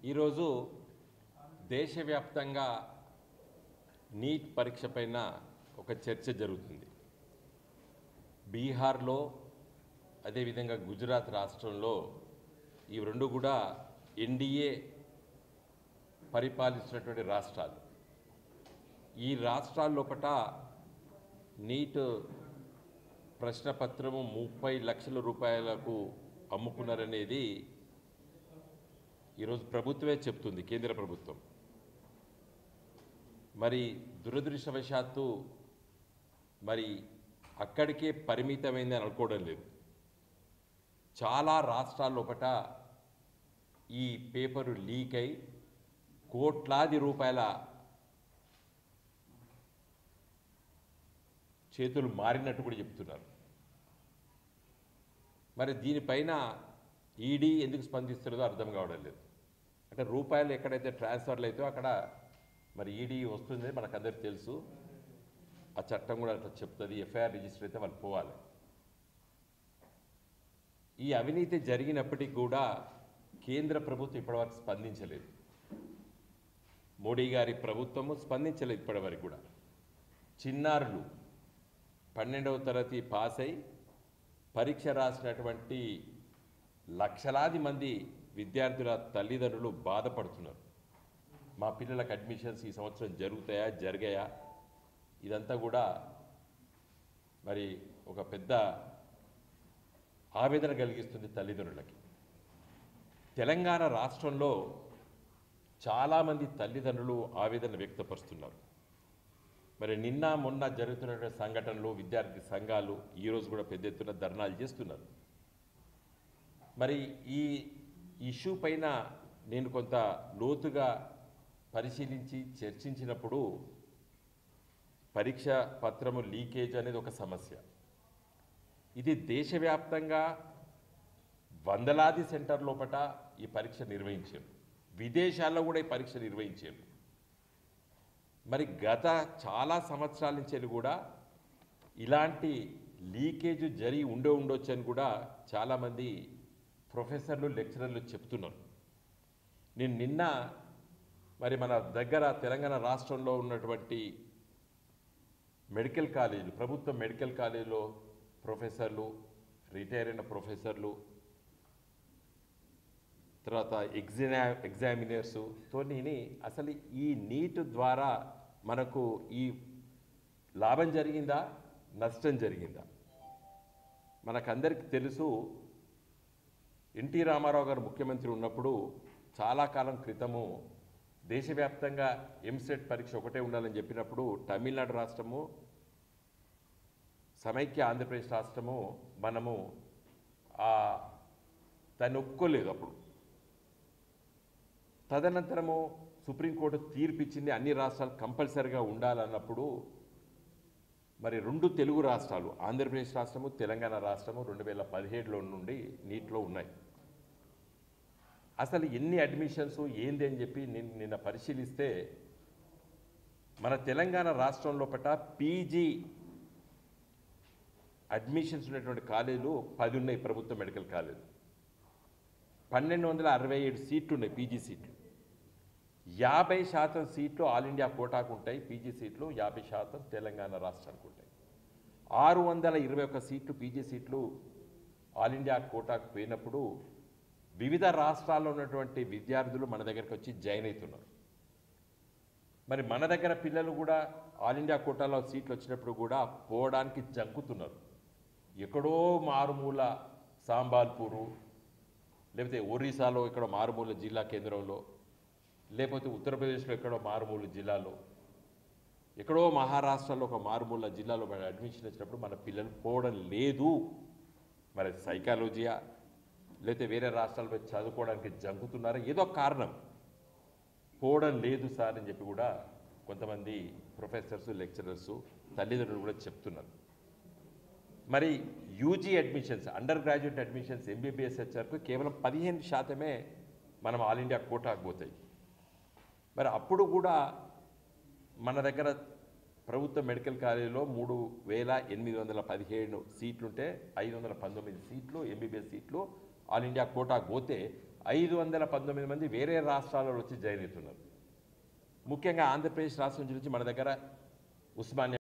ఈరోజు దేశవ్యాప్తంగా నీట్ పరీక్ష పైన ఒక చర్చ జరుగుతుంది. బీహార్లో అదేవిధంగా గుజరాత్ రాష్ట్రంలో ఈ రెండు కూడా ఎన్డీఏ పరిపాలిస్తున్నటువంటి రాష్ట్రాలు. ఈ రాష్ట్రాల లోపల నీట్ ప్రశ్నపత్రము 30 లక్షల రూపాయలకు అమ్ముకున్నారనేది ఈరోజు ప్రభుత్వమే చెప్తుంది, కేంద్ర ప్రభుత్వం. మరి దురదృష్టవశాత్తు మరి అక్కడికే పరిమితమైందని అనుకోవడం లేదు. చాలా రాష్ట్రాల లోపల ఈ పేపరు లీక్ అయి కోట్లాది రూపాయల చేతులు మారినట్టు కూడా చెప్తున్నారు. మరి దీనిపైన ఈడీ ఎందుకు స్పందిస్తుందో అర్థం కావడం లేదు. అంటే రూపాయలు ఎక్కడైతే ట్రాన్స్ఫర్లు అవుతాయో అక్కడ మరి ఈడీ వస్తుంది, మనకు అందరికి తెలుసు. ఆ చట్టం కూడా అట్లా చెప్తుంది. ఎఫ్ఐఆర్ రిజిస్టర్ అయితే వాళ్ళు పోవాలి. ఈ అవినీతి జరిగినప్పటికీ కూడా కేంద్ర ప్రభుత్వం ఇప్పటివరకు స్పందించలేదు. మోడీ గారి ప్రభుత్వము స్పందించలేదు ఇప్పటివరకు కూడా. చిన్నారులు 12వ తరగతి పాస్ అయి పరీక్ష రాసినటువంటి లక్షలాది మంది విద్యార్థుల తల్లిదండ్రులు బాధపడుతున్నారు. మా పిల్లలకు అడ్మిషన్స్ ఈ సంవత్సరం జరుగుతాయా, జరిగాయా? ఇదంతా కూడా మరి ఒక పెద్ద ఆవేదన కలిగిస్తుంది తల్లిదండ్రులకి. తెలంగాణ రాష్ట్రంలో చాలామంది తల్లిదండ్రులు ఆవేదన వ్యక్తపరుస్తున్నారు. మరి నిన్న మొన్న జరుగుతున్నటువంటి సంఘటనలు, విద్యార్థి సంఘాలు ఈరోజు కూడా పెద్ద ఎత్తున ధర్నాలు చేస్తున్నారు. మరి ఈ ఇష్యూ పైన నేను కొంత లోతుగా పరిశీలించి చర్చించినప్పుడు పరీక్ష పత్రము లీకేజ్ అనేది ఒక సమస్య. ఇది దేశవ్యాప్తంగా వందలాది సెంటర్ లోపల ఈ పరీక్ష నిర్వహించారు. విదేశాల్లో కూడా ఈ పరీక్ష నిర్వహించారు. మరి గత చాలా సంవత్సరాల నుంచి కూడా ఇలాంటి లీకేజ్ జరిగి ఉండొచ్చు అని కూడా చాలామంది ప్రొఫెసర్లు, లెక్చరర్లు చెప్తున్నారు. నేను నిన్న మరి మన దగ్గర తెలంగాణ రాష్ట్రంలో ఉన్నటువంటి మెడికల్ కాలేజీలు, ప్రభుత్వ మెడికల్ కాలేజీలో ప్రొఫెసర్లు, రిటైర్ అయిన ప్రొఫెసర్లు, తర్వాత ఎగ్జామినర్స్ తోని అసలు ఈ నీట్ ద్వారా మనకు ఈ లాభం జరిగిందా, నష్టం జరిగిందా? మనకందరికీ తెలుసు, ఎన్టీ రామారావు గారు ముఖ్యమంత్రి ఉన్నప్పుడు చాలా కాలం క్రితము దేశవ్యాప్తంగా ఎంసెట్ పరీక్ష ఒకటే ఉండాలని చెప్పినప్పుడు తమిళనాడు రాష్ట్రము, సమైక్య ఆంధ్రప్రదేశ్ రాష్ట్రము మనము దాన్ని ఒప్పుకోలేదు అప్పుడు. తదనంతరము సుప్రీంకోర్టు తీర్పిచ్చింది, అన్ని రాష్ట్రాలు కంపల్సరిగా ఉండాలన్నప్పుడు మరి రెండు తెలుగు రాష్ట్రాలు, ఆంధ్రప్రదేశ్ రాష్ట్రము, తెలంగాణ రాష్ట్రము 2017లో నుండి నీట్లో ఉన్నాయి. అసలు ఎన్ని అడ్మిషన్స్ ఏంది అని చెప్పి నిన్న పరిశీలిస్తే మన తెలంగాణ రాష్ట్రం లోపల పీజీ అడ్మిషన్స్ ఉన్నటువంటి కాలేజీలు 10 ఉన్నాయి. ప్రభుత్వ మెడికల్ కాలేజీలు 1267 సీట్లు ఉన్నాయి. పీజీ సీట్లు 50% సీట్లు ఆల్ ఇండియా కోటాకు ఉంటాయి. పీజీ సీట్లు 50% తెలంగాణ రాష్ట్రానికి ఉంటాయి. 621 సీట్లు పీజీ సీట్లు ఆల్ ఇండియా కోటాకు పోయినప్పుడు వివిధ రాష్ట్రాల్లో ఉన్నటువంటి విద్యార్థులు మన దగ్గరికి వచ్చి జాయిన్ అవుతున్నారు. మరి మన దగ్గర పిల్లలు కూడా ఆల్ ఇండియా కోటాలో సీట్లు వచ్చినప్పుడు కూడా పోవడానికి జంకుతున్నారు. ఎక్కడో మారుమూల సాంబాల్పూరు, లేకపోతే ఒరిస్సాలో ఎక్కడో మారుమూల జిల్లా కేంద్రంలో, లేకపోతే ఉత్తరప్రదేశ్లో ఎక్కడో మారుమూల జిల్లాలో, ఎక్కడో మహారాష్ట్రలో ఒక మారుమూల జిల్లాలో మన అడ్మిషన్ వచ్చినప్పుడు మన పిల్లలు పోవడం లేదు. మరి సైకాలజీయా, లేకపోతే వేరే రాష్ట్రాలపై చదువుకోవడానికి జంకుతున్నారా, ఏదో కారణం పోవడం లేదు సార్ అని చెప్పి కూడా కొంతమంది ప్రొఫెసర్స్, లెక్చరర్స్, తల్లిదండ్రులు కూడా చెప్తున్నారు. మరి UG admissions, under graduate admissions, MBBS వచ్చేవరకు కేవలం 15% మనం ఆల్ ఇండియా కోటాకు పోతాయి. మరి అప్పుడు కూడా మన దగ్గర ప్రభుత్వ మెడికల్ కాలేజీలో 3817 సీట్లుంటే 519 సీట్లు ఎంబీబీఎస్ సీట్లు ఆల్ ఇండియా కోటాకు పోతే 519 మంది వేరే రాష్ట్రాలలో వచ్చి జాయిన్ అవుతున్నారు. ముఖ్యంగా ఆంధ్రప్రదేశ్ రాష్ట్రం నుంచి మన దగ్గర ఉస్మానియా